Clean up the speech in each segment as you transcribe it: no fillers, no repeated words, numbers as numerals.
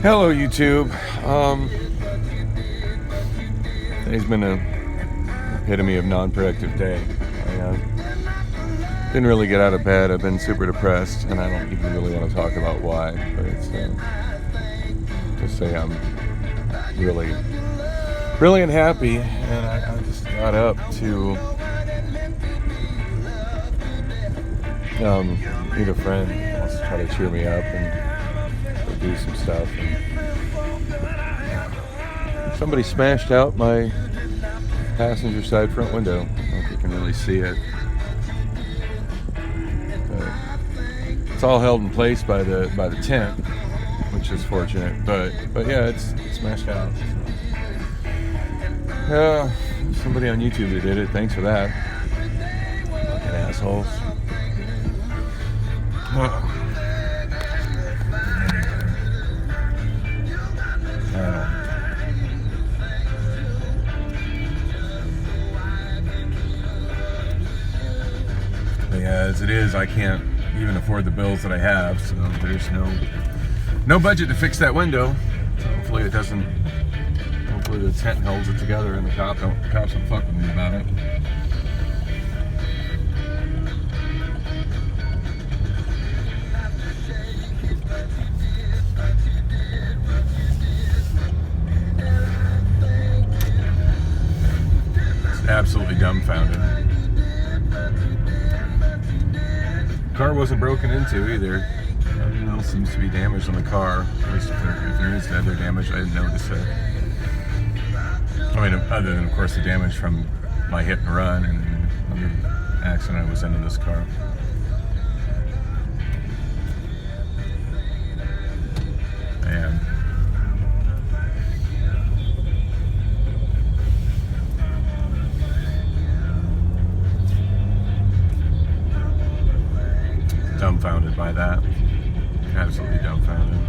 Hello, YouTube. Today's been an epitome of non-productive day. I didn't really get out of bed. I've been super depressed, and I don't even really want to talk about why. But it's just say I'm really, really unhappy, and I just got up to meet a friend who wants to try to cheer me up and do some stuff. And somebody smashed out my passenger side front window. I don't know if you can really see it. But it's all held in place by the tent, which is fortunate. But yeah, it's smashed out. Somebody on YouTube who did it. Thanks for that. Fucking assholes. Yeah, as it is, I can't even afford the bills that I have, so there's no budget to fix that window. So hopefully it doesn't. Hopefully the tent holds it together, and the cops don't fuck with me about it. It's absolutely dumbfounded. Car wasn't broken into either. Nothing else seems to be damaged on the car. At least if there is other damage, I didn't notice it. I mean, other than of course the damage from my hit and run and the accident I was in this car. And dumbfounded by that. Absolutely dumbfounded.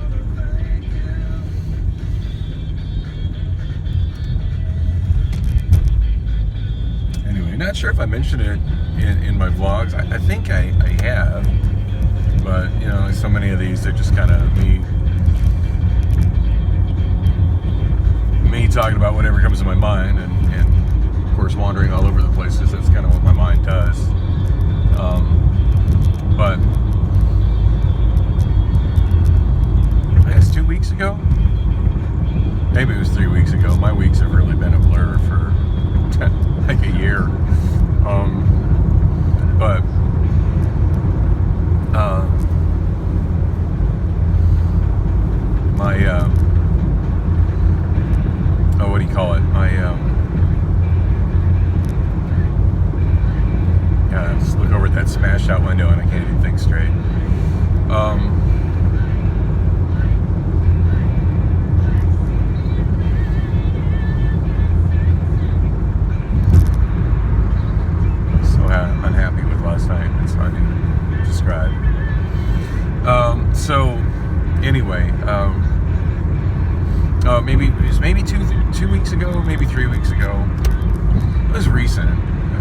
Anyway, not sure if I mentioned it in my vlogs. I think I have. But, you know, so many of these, they're just kind of me talking about whatever comes to my mind and of course wandering all over the places. That's kind of what my mind does. But I guess 2 weeks ago, maybe it was 3 weeks ago. My weeks have really been a blur for like a year. But my what do you call it? My yeah, just look over at that smashed out window and I can't even think straight. So unhappy with last night. It's hard to describe. So anyway, maybe it was two weeks ago, maybe 3 weeks ago. It was recent.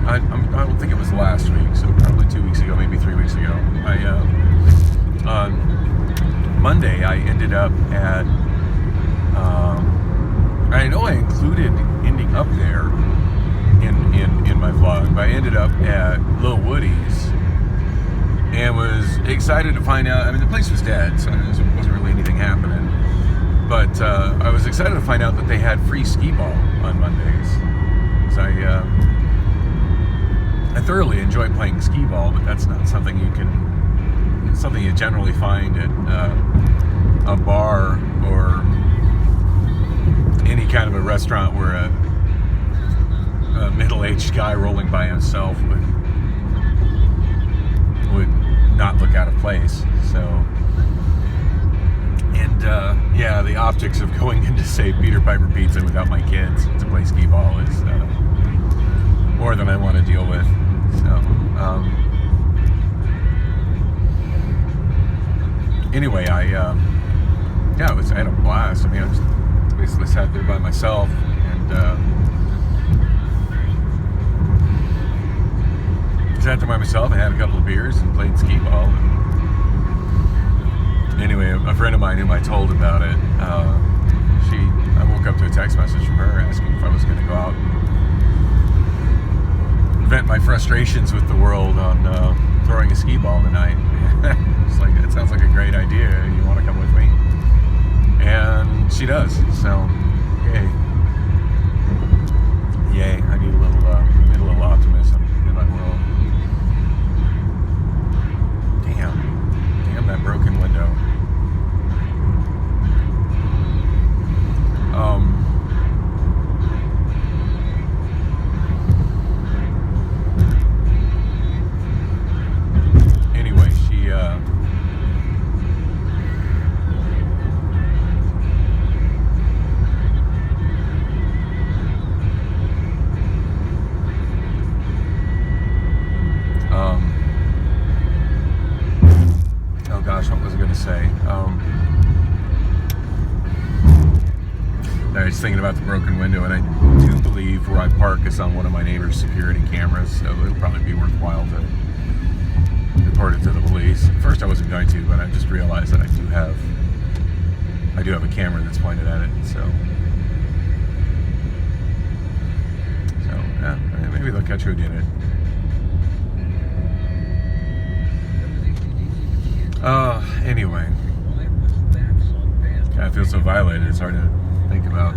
I don't think it was last week, so probably 2 weeks ago, maybe 3 weeks ago. On Monday, I ended up at, I know I included ending up there in my vlog, but I ended up at Lil Woody's and was excited to find out. I mean, the place was dead, so there wasn't really anything happening. But I was excited to find out that they had free skee ball on Mondays. So I thoroughly enjoy playing skee ball, but that's not something something you generally find at a bar or any kind of a restaurant where a middle-aged guy rolling by himself would not look out of place. So, and yeah, the optics of going into, say, Peter Piper Pizza without my kids to play skee ball is more than I want to deal with. So, anyway, I had a blast. I mean, I just basically sat there by myself and sat there by myself and had a couple of beers and played skee ball. And Anyway, a friend of mine whom I told about it, I woke up to a text message from her asking if I was going to go out and vent my frustrations with the world on throwing a skee ball tonight. It's like, that sounds like a great idea. You want to come with me? And she does. So, yay. Yay. I need a little optimism in my world. Damn that broken window. Anyway, oh gosh, what was I going to say? I was thinking about the broken window, and I do believe where I park is on one of my neighbor's security cameras, so it'll probably be worthwhile to report it to the police. At first I wasn't going to, but I just realized that I do have a camera that's pointed at it, so yeah, maybe they'll catch who did it. Anyway, I feel so violated, it's hard to think about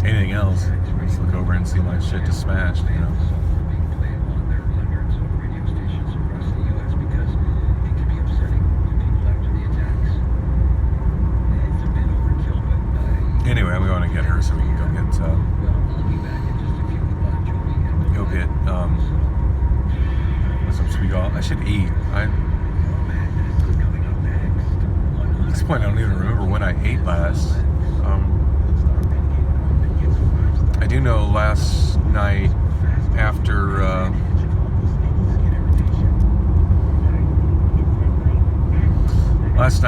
anything else. Just look over and see my shit just smashed, you know. Anyway, we want to get her so we can go get some sweet. I should eat. At this point, I don't even remember when I ate last. I do know last night after let's see.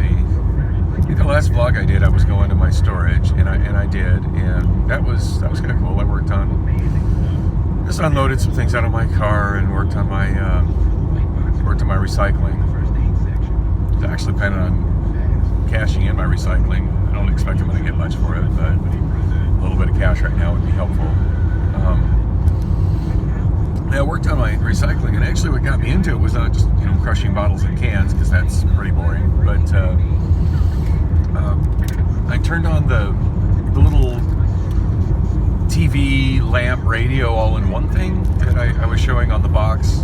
I think the last vlog I did, I was going to my storage, and I did, and that was kind of cool. I just unloaded some things out of my car and worked on my recycling. I was actually planning on cashing in my recycling. I don't expect I'm going to get much for it, but a little bit of cash right now would be helpful. I worked on my recycling, and actually what got me into it was not just crushing bottles and cans, because that's pretty boring, but I turned on the little TV lamp radio all-in-one thing that I was showing on the box,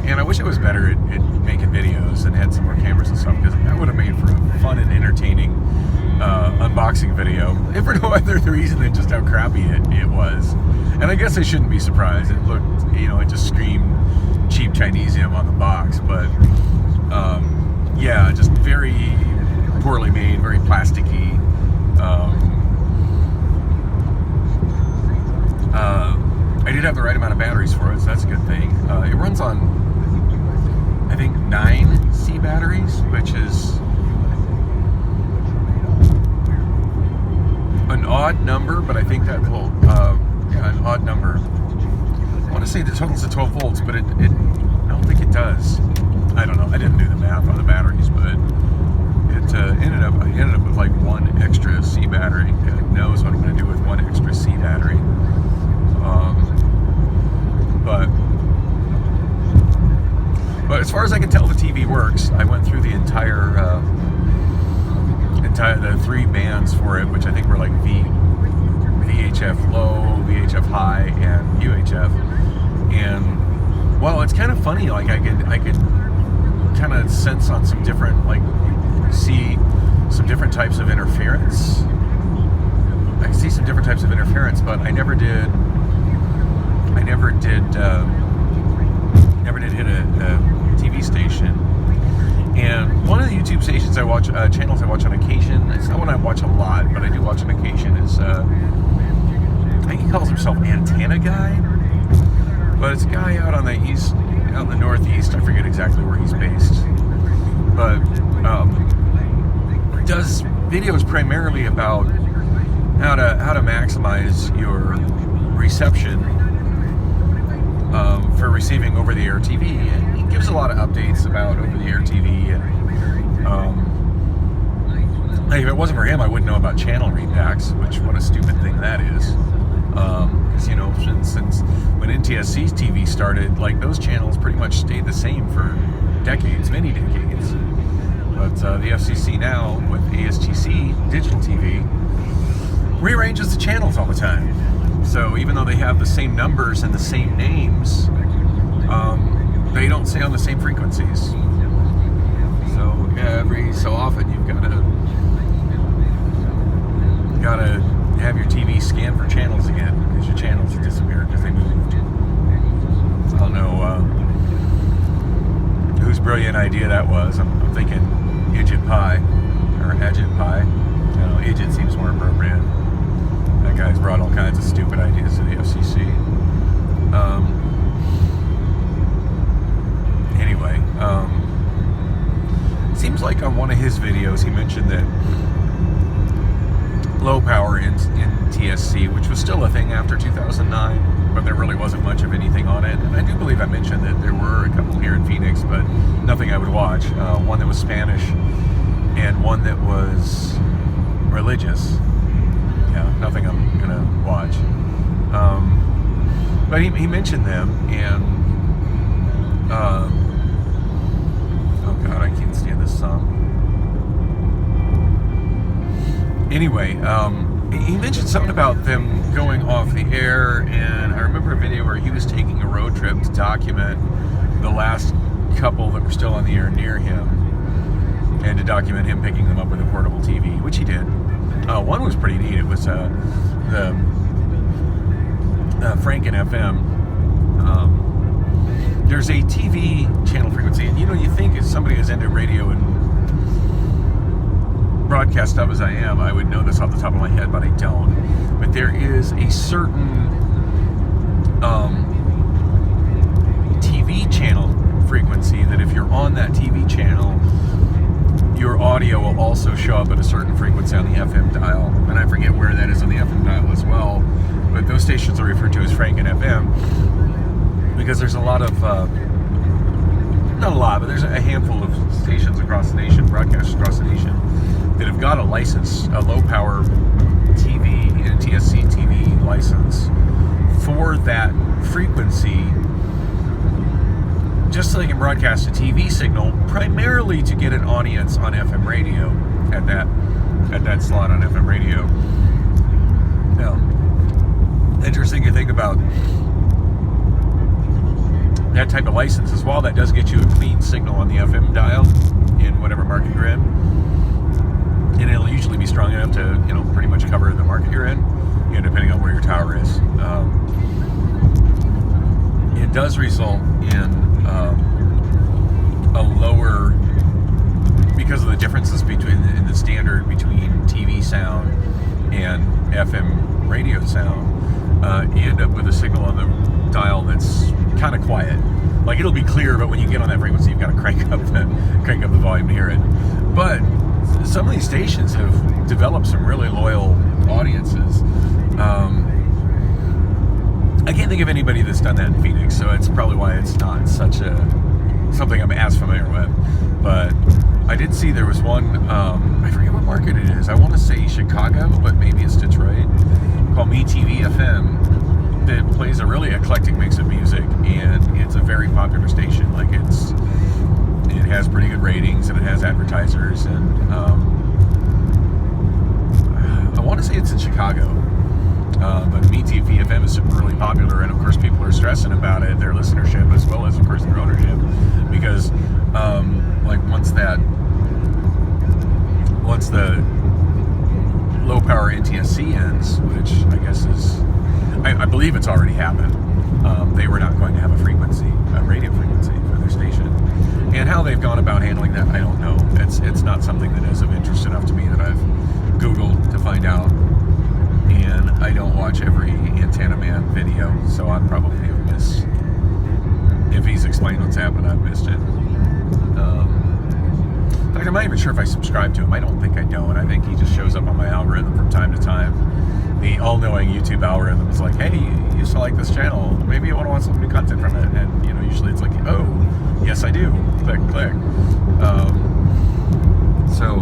and I wish I was better at making videos and had some more cameras and stuff, because that would have made for a fun and entertaining unboxing video, if for no other reason than just how crappy it was. And I guess I shouldn't be surprised. It looked, it just screamed cheap Chinesium on the box, but yeah, just very poorly made, very plasticky. I did have the right amount of batteries for it, so that's a good thing. It runs on, I think, 9 C batteries, which is an odd number, but I think that will, an odd number. I want to say the total's at 12 volts, but I don't think it does. I don't know. I didn't do the math on the batteries, but I ended up with like 1 extra C battery. God knows what I'm going to do with 1 extra C battery. But as far as I can tell, the TV works. I went through the entire the 3 bands for it, which I think were like VHF low, VHF high, and UHF. And well, it's kind of funny. Like I could kind of sense on some different, see some different types of interference. I can see some different types of interference, but I never did hit a TV station. And one of the YouTube stations I watch, channels I watch on occasion, it's not one I watch a lot, but I do watch on occasion, is, I think he calls himself Antenna Guy, but it's a guy out in the northeast, I forget exactly where he's based, but does videos primarily about how to maximize your reception for receiving over-the-air TV. And he gives a lot of updates about over-the-air TV, and hey, if it wasn't for him, I wouldn't know about channel readbacks, which, what a stupid thing that is. Because, you know, since when NTSC's TV started, like, those channels pretty much stayed the same for decades, many decades. But the FCC now, with ASTC digital TV, rearranges the channels all the time. So even though they have the same numbers and the same names, they don't stay on the same frequencies. So yeah, every so often you've got to have your TV scanned for channels again, because your channels have disappeared because they moved. I don't know whose brilliant idea that was. I'm thinking Idjit Pie, or Ajit Pie. I don't know, Idjit seems more appropriate. That guy's brought all kinds of stupid ideas to the FCC. Anyway, seems like on one of his videos he mentioned that low power in TSC, which was still a thing after 2009, but there really wasn't much of anything on it. And I do believe I mentioned that there were a couple here in Phoenix, but nothing I would watch. One that was Spanish and one that was religious. Yeah, nothing I'm gonna watch. But he mentioned them, and oh god, I can't stand this song. Anyway, he mentioned something about them going off the air, and I remember a video where he was taking a road trip to document the last couple that were still on the air near him, and to document him picking them up with a portable TV, which he did. One was pretty neat. It was the Franken FM. There's a TV channel frequency, and you know, you think if somebody is into radio and broadcast stuff as I am, I would know this off the top of my head, but I don't. But there is a certain TV channel frequency that if you're on that TV channel, your audio will also show up at a certain frequency on the FM dial. And I forget where that is on the FM dial as well, but those stations are referred to as Franken FM, because there's a lot of not a lot, but there's a handful of stations across the nation, broadcasters across the nation, that have got a license, a low power TV, a TSC TV license for that frequency, just so they can broadcast a TV signal, primarily to get an audience on FM radio at that slot on FM radio. Now, interesting to think about that type of license as well. That does get you a clean signal on the FM dial in whatever market you're in. And it'll usually be strong enough to, you know, pretty much cover the market you're in, you know, depending on where your tower is. It does result in a lower, because of the differences in the standard between TV sound and FM radio sound. You end up with a signal on the dial that's kind of quiet. Like, it'll be clear, but when you get on that frequency, you've got to crank up the volume to hear it. But some of these stations have developed some really loyal audiences. I can't think of anybody that's done that in Phoenix, so it's probably why it's not something I'm as familiar with. But I did see there was one, I forget what market it is. I want to say Chicago, but maybe it's Detroit, called MeTV FM, that plays a really eclectic mix of music, and it's a very popular station. Like, it has pretty good ratings, and it has advertisers, and I want to say it's in Chicago, but MeTV FM is really popular, and of course people are stressing about it, their listenership, as well as of course their ownership, because like once the low power NTSC ends, which I guess is, I believe it's already happened, they were not going to have a radio frequency for their station. And how they've gone about handling that, I don't know. It's not something that is of interest enough to me that I've Googled to find out. And I don't watch every Antenna Man video, so I'd probably have missed. If he's explained what's happened, I've missed it. In fact, I'm not even sure if I subscribe to him. I don't think I don't. I think he just shows up on my algorithm from time to time. the all-knowing YouTube algorithm is like, hey, you used to like this channel, maybe you want to watch some new content from it. And usually it's like, oh, yes I do, click. So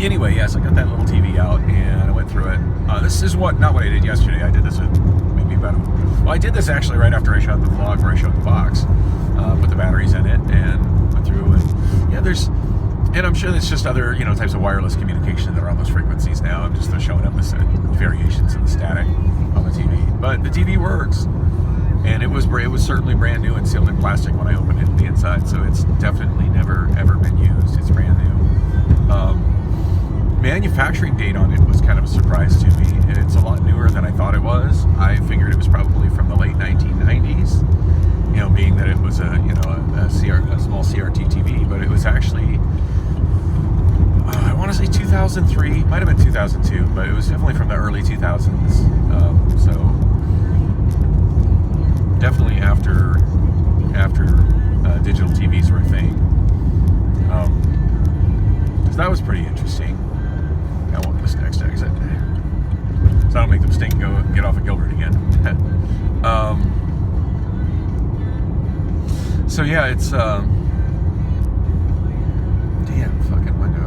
anyway, yes, I got that little TV out and I went through it. This is not what I did yesterday. I did this I did this actually right after I shot the vlog where I showed the box, put the batteries in it, and went through. And yeah, I'm sure there's just other types of wireless communication that are on those frequencies now. I'm just they're showing up as variations in the static on the TV. But the TV works, and it was certainly brand new and sealed in plastic when I opened it on the inside. So it's definitely never ever been used. It's brand new. Manufacturing date on it was kind of a surprise to me. It's a lot newer than I thought it was. I figured it was probably from the late 1990s, being that it was a small CRT TV, but it was actually, I want to say 2003, might have been 2002, but it was definitely from the early 2000s. So definitely after digital TVs were a thing. So that was pretty interesting. I want this next exit, so I don't make the mistake and go get off at Gilbert again. So yeah, it's damn fucking window.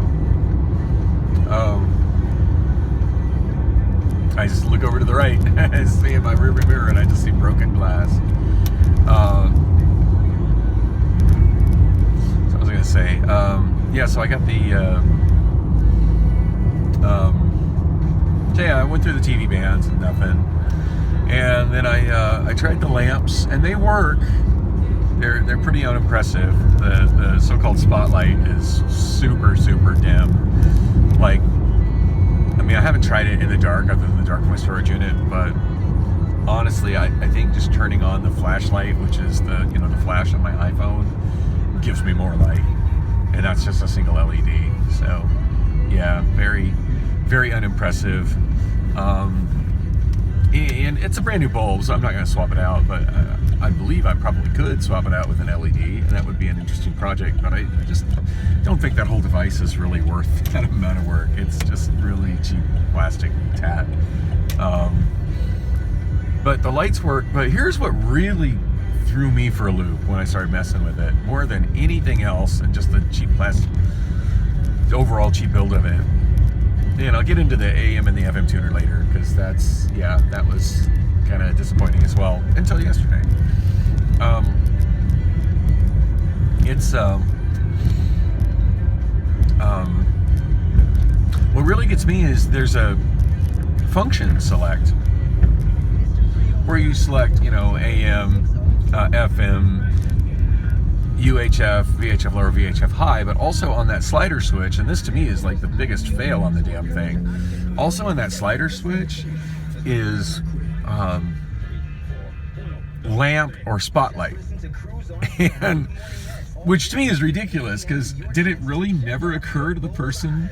I just look over to the right and see in my rearview mirror, and I just see broken glass. So I was gonna say, yeah. So I got the. So yeah, I went through the TV bands and nothing, and then I tried the lamps, and they work. They're pretty unimpressive. The so-called spotlight is super dim. Like, I mean, I haven't tried it in the dark other than the dark of my storage unit, but honestly, I think just turning on the flashlight, which is the flash on my iPhone, gives me more light, and that's just a single LED. So yeah, very unimpressive. And it's a brand new bulb, so I'm not going to swap it out, but I believe I probably could swap it out with an LED, and that would be an interesting project, but I just don't think that whole device is really worth that amount of work. It's just really cheap plastic tat. But the lights work, but here's what really threw me for a loop when I started messing with it, more than anything else, and just the cheap plastic, the overall cheap build of it. And I'll get into the AM and the FM tuner later, because that was kind of disappointing as well until yesterday. What really gets me is there's a function select where you select, AM, FM, UHF, VHF low, or VHF high, but also on that slider switch, and this to me is like the biggest fail on the damn thing. Also on that slider switch is lamp or spotlight, and which to me is ridiculous, because did it really never occur to the person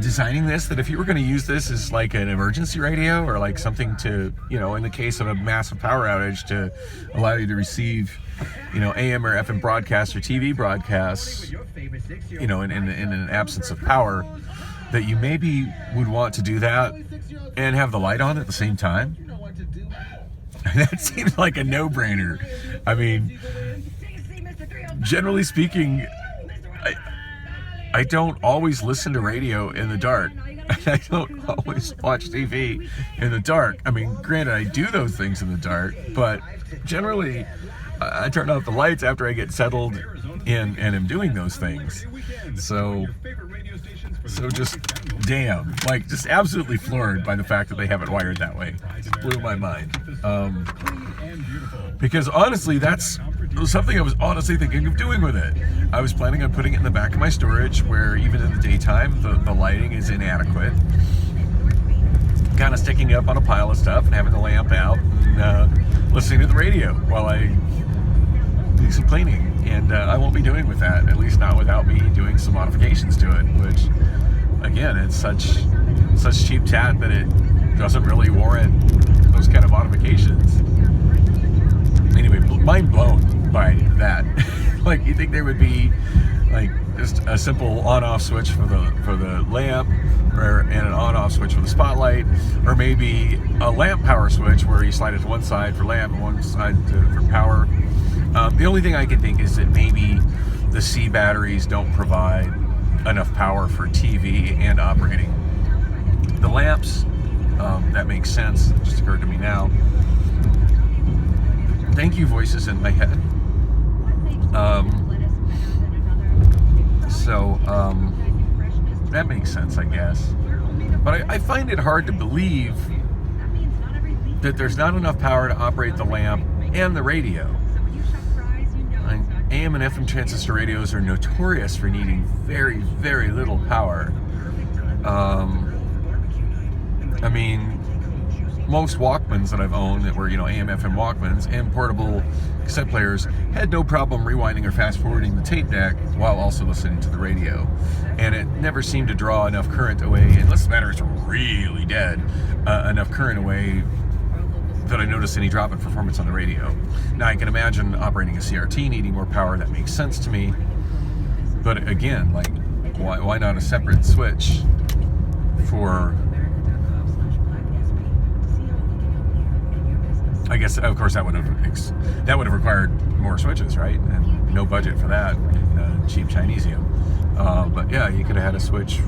designing this that if you were going to use this as like an emergency radio, or like something to, in the case of a massive power outage, to allow you to receive, AM or FM broadcasts or TV broadcasts, in an absence of power, that you maybe would want to do that and have the light on at the same time? That seems like a no-brainer. I mean, generally speaking, I don't always listen to radio in the dark. I don't always watch TV in the dark. I mean, granted, I do those things in the dark, but generally, I turn off the lights after I get settled in and am doing those things. So just damn, just absolutely floored by the fact that they have it wired that way. It just blew my mind. Because honestly, that's something I was honestly thinking of doing with it. I was planning on putting it in the back of my storage, where even in the daytime, the lighting is inadequate. Kind of sticking up on a pile of stuff and having the lamp out and listening to the radio while I do some cleaning. And I won't be doing with that, at least not without me doing some modifications to it, which, again, it's such cheap tat that it doesn't really warrant those kind of modifications. Anyway, mind blown by that. Like, you think there would be like just a simple on-off switch for the lamp, and an on-off switch for the spotlight, or maybe a lamp power switch where you slide it to one side for lamp and one side for power. The only thing I can think is that maybe the C batteries don't provide enough power for TV and operating the lamps. That makes sense. It just occurred to me now. Thank you, voices in my head. So that makes sense, I guess. But I find it hard to believe that there's not enough power to operate the lamp and the radio. AM and FM transistor radios are notorious for needing very, very little power. I mean, most Walkmans that I've owned that were, AM, FM Walkmans and portable cassette players had no problem rewinding or fast forwarding the tape deck while also listening to the radio. And it never seemed to draw enough current away, unless the batteries were really dead, enough current away that I noticed any drop in performance on the radio. Now I can imagine operating a CRT needing more power. That makes sense to me. But again, like, why not a separate switch for... I guess, of course, that would have required more switches, right? And no budget for that in cheap Chinesium. But yeah, you could have had a switch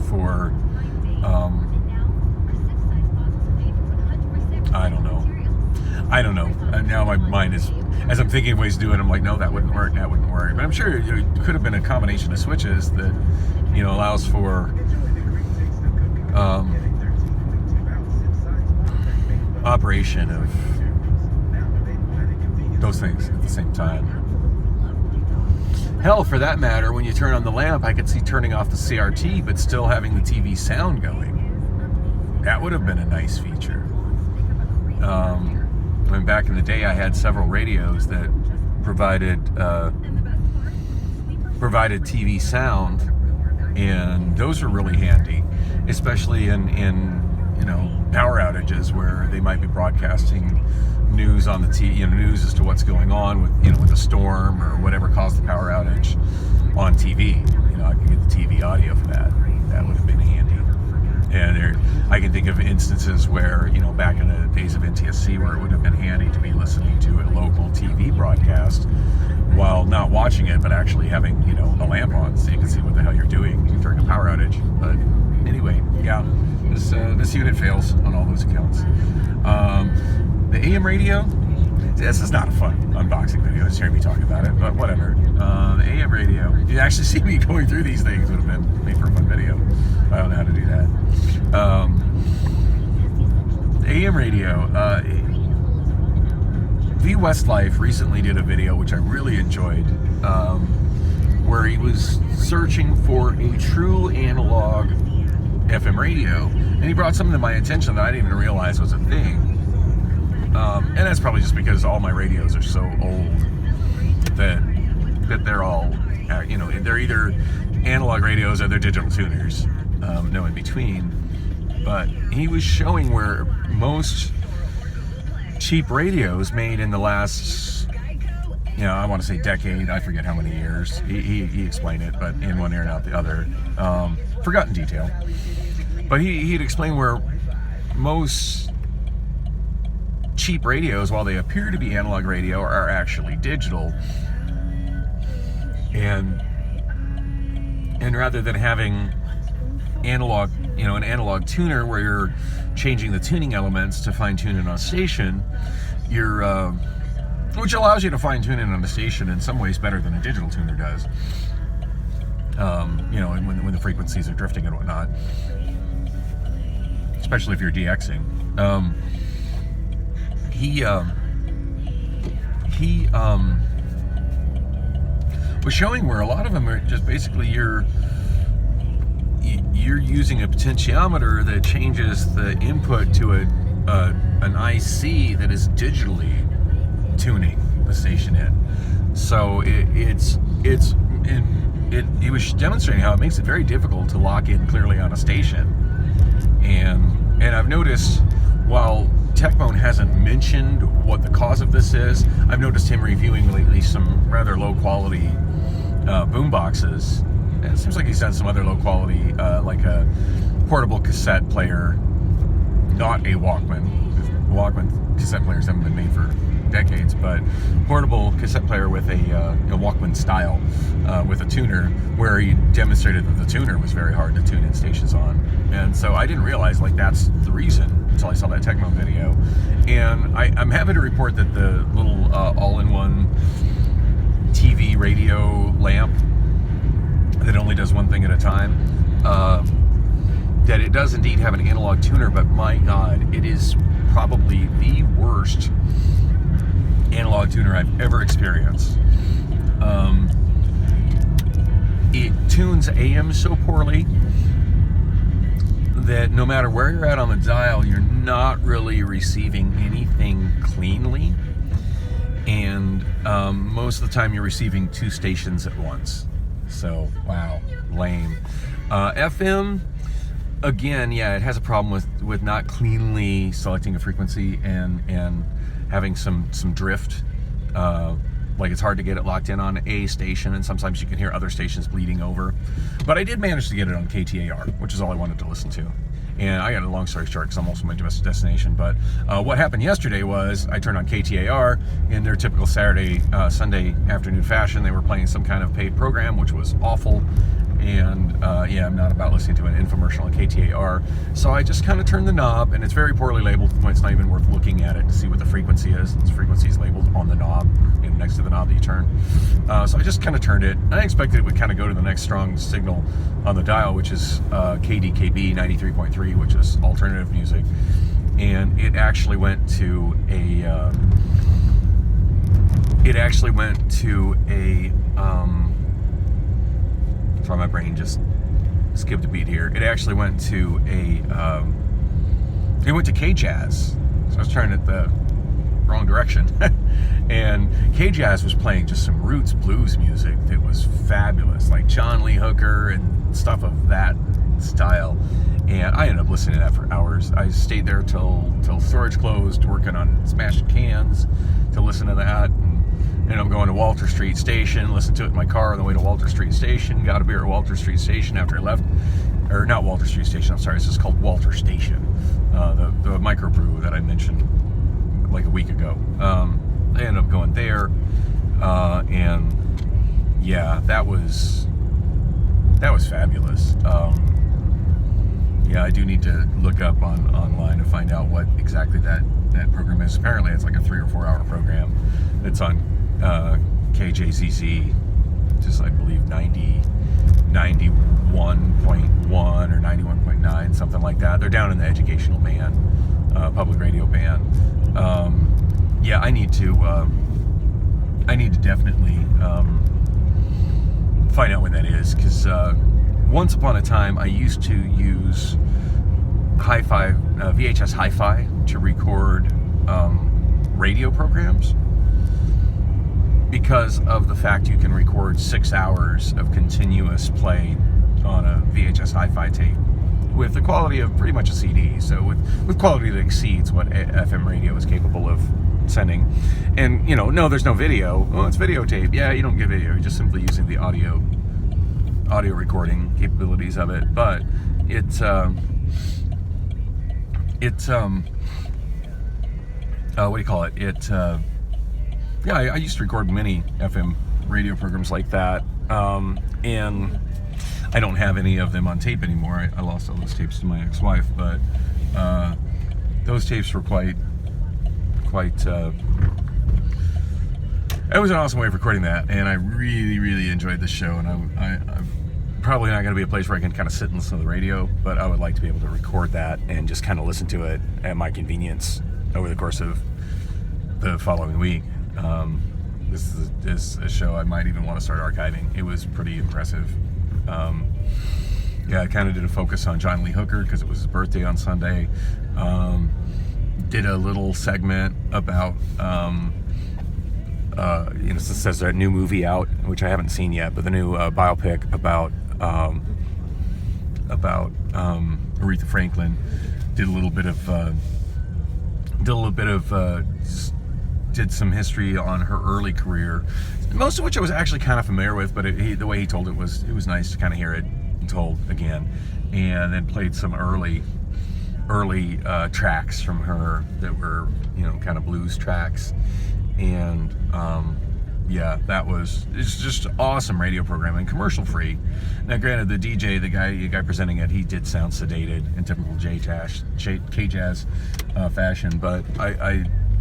for, I don't know. And now my mind is, as I'm thinking of ways to do it, I'm like, no, that wouldn't work. But I'm sure it could have been a combination of switches that, allows for operation of those things at the same time. Hell, for that matter, when you turn on the lamp, I could see turning off the CRT but still having the TV sound going. That would have been a nice feature. When back in the day I had several radios that provided TV sound, and those are really handy, especially in power outages where they might be broadcasting news on the TV, news as to what's going on with a storm or whatever caused the power outage on TV. I could get the TV audio for that. That would have been handy. And I can think of instances where, back in the days of NTSC, where it would have been handy to be listening to a local TV broadcast while not watching it, but actually having, a lamp on so you can see what the hell you're doing during a power outage. But anyway, yeah, this unit fails on all those accounts. The AM radio, this is not a fun unboxing video, just hearing me talk about it, but whatever. The AM radio, you actually see me going through these things, would have been made for a fun video. I don't know how to do that. The AM radio, V Westlife recently did a video which I really enjoyed, where he was searching for a true analog FM radio, and he brought something to my attention that I didn't even realize was a thing. And that's probably just because all my radios are so old that they're all, they're either analog radios or they're digital tuners, no in between. But he was showing where most cheap radios made in the last, I want to say decade, I forget how many years. He explained it, but in one ear and out the other. Forgotten detail. But he'd explain where most cheap radios, while they appear to be analog radio, are actually digital. And rather than having analog, an analog tuner where you're changing the tuning elements to fine tune it on a station, which allows you to fine tune it on a station in some ways better than a digital tuner does. And when the frequencies are drifting and whatnot, especially if you're DXing. He was showing where a lot of them are just basically you're using a potentiometer that changes the input to an IC that is digitally tuning the station in. So he was demonstrating how it makes it very difficult to lock in clearly on a station. And I've noticed, while TechBone hasn't mentioned what the cause of this is, I've noticed him reviewing lately some rather low quality boom boxes. And it seems like he's done some other low quality, like a portable cassette player, not a Walkman. Walkman cassette players haven't been made for decades, but portable cassette player with a Walkman style, with a tuner, where he demonstrated that the tuner was very hard to tune in stations on. And so I didn't realize like that's the reason until I saw that Tecmo video. And I'm happy to report that the little all-in-one TV radio lamp that only does one thing at a time, that it does indeed have an analog tuner, but my God, it is probably the worst analog tuner I've ever experienced. It tunes AM so poorly that no matter where you're at on the dial, you're not really receiving anything cleanly. And most of the time you're receiving two stations at once. So, wow, lame. FM, again, yeah, it has a problem with not cleanly selecting a frequency and having some drift. Like it's hard to get it locked in on a station, and sometimes you can hear other stations bleeding over. But I did manage to get it on KTAR, which is all I wanted to listen to. And I got a long story short because I'm also my domestic destination. But what happened yesterday was I turned on KTAR in their typical Sunday afternoon fashion. They were playing some kind of paid program, which was awful. And yeah, I'm not about listening to an infomercial on KTAR. So I just kind of turned the knob, and it's very poorly labeled to the point it's not even worth looking at it to see what the frequency is. The frequency is labeled on the knob, next to the knob that you turn. So I just kind of turned it. I expected it would kind of go to the next strong signal on the dial, which is KDKB 93.3, which is alternative music. And it actually went to a... sorry, my brain just skipped a beat here. It actually went to it went to K-Jazz. So I was turning it the wrong direction. And K-Jazz was playing just some roots blues music that was fabulous, like John Lee Hooker and stuff of that style. And I ended up listening to that for hours. I stayed there till storage closed, working on smashing cans to listen to that. And I'm going to Walter Street Station, listened to it in my car on the way to Walter Street Station, got a beer at Walter Street Station after I left. Or not Walter Street Station, I'm sorry, it's just called Walter Station. The microbrew that I mentioned like a week ago. I ended up going there, and yeah, that was fabulous. Yeah, I do need to look up online to find out what exactly that program is. Apparently it's like a 3 or 4 hour program. It's on KJZZ, just I believe 91.1 or 91.9, something like that. They're down in the educational band, public radio band. Yeah, I need to definitely find out when that is, because once upon a time I used to use hi-fi, VHS hi-fi to record radio programs, because of the fact you can record 6 hours of continuous play on a VHS hi-fi tape with the quality of pretty much a CD, so with quality that exceeds what FM radio is capable of sending. And no, there's no video. Oh, it's videotape. Yeah, you don't get video, you're just simply using the audio recording capabilities of it. But it's what do you call it? Yeah, I used to record many FM radio programs like that, and I don't have any of them on tape anymore. I lost all those tapes to my ex-wife, but those tapes were quite. It was an awesome way of recording that, and I really, really enjoyed the show. And I'm probably not going to be a place where I can kind of sit and listen to the radio, but I would like to be able to record that and just kind of listen to it at my convenience over the course of the following week. This is a show I might even want to start archiving. It was pretty impressive. Yeah, I kind of did a focus on John Lee Hooker because it was his birthday on Sunday. Did a little segment about, it says a new movie out, which I haven't seen yet, but the new biopic about Aretha Franklin. Did some history on her early career. most of which I was actually kind of familiar with, but the way he told it was nice to kind of hear it told again, and then played some early tracks from her that were, you know, kind of blues tracks, and yeah, it's just awesome radio programming, commercial free. Now, granted, the DJ, the guy presenting it, he did sound sedated in typical K-Jazz fashion, but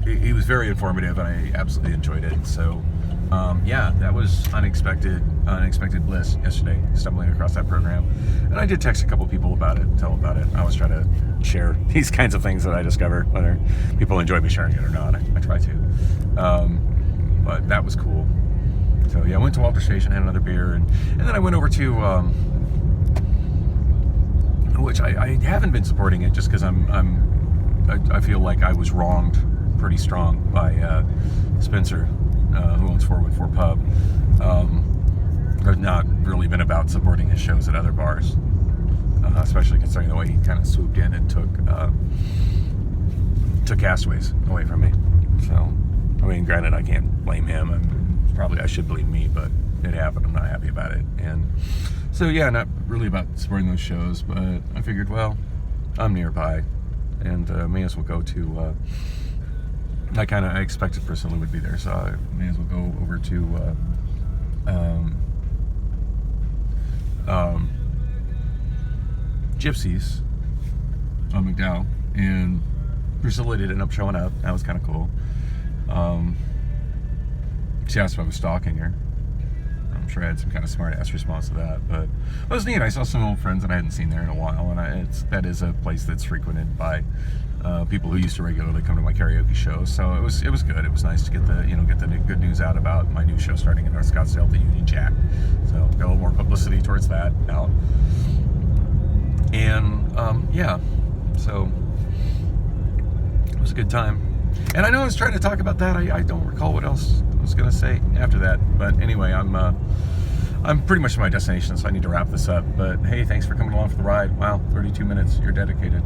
he was very informative, and I absolutely enjoyed it. So, yeah, that was unexpected bliss yesterday, stumbling across that program. And I did text a couple people about it, tell them about it. I always try to share these kinds of things that I discover, whether people enjoy me sharing it or not. I try to. But that was cool. So yeah, I went to Walter Station, had another beer, and then I went over to, which I haven't been supporting it just because I feel like I was wronged pretty strong by Spencer, who owns 414 Pub. I've not really been about supporting his shows at other bars, especially considering the way he kind of swooped in and took Castaways away from me. So, I mean, granted, I can't blame him. I should blame me, but it happened. I'm not happy about it. And so, yeah, not really about supporting those shows, but I figured, well, I'm nearby, and may as well go to, I expected Priscilla would be there, so I may as well go over to, Gypsies on McDowell, and Priscilla did end up showing up. That was kind of cool. She asked if I was stalking her. I'm sure I had some kind of smart-ass response to that, but it was neat. I saw some old friends that I hadn't seen there in a while, and that is a place that's frequented by people who used to regularly come to my karaoke shows. So it was good. It was nice to get the good news out about my new show starting in North Scottsdale, the Union Jack. So got a little more publicity towards that out, and yeah, so it was a good time. And I know I was trying to talk about that. I don't recall what else I was going to say after that. But anyway, I'm pretty much at my destination, so I need to wrap this up. But hey, thanks for coming along for the ride. Wow, 32 minutes. You're dedicated.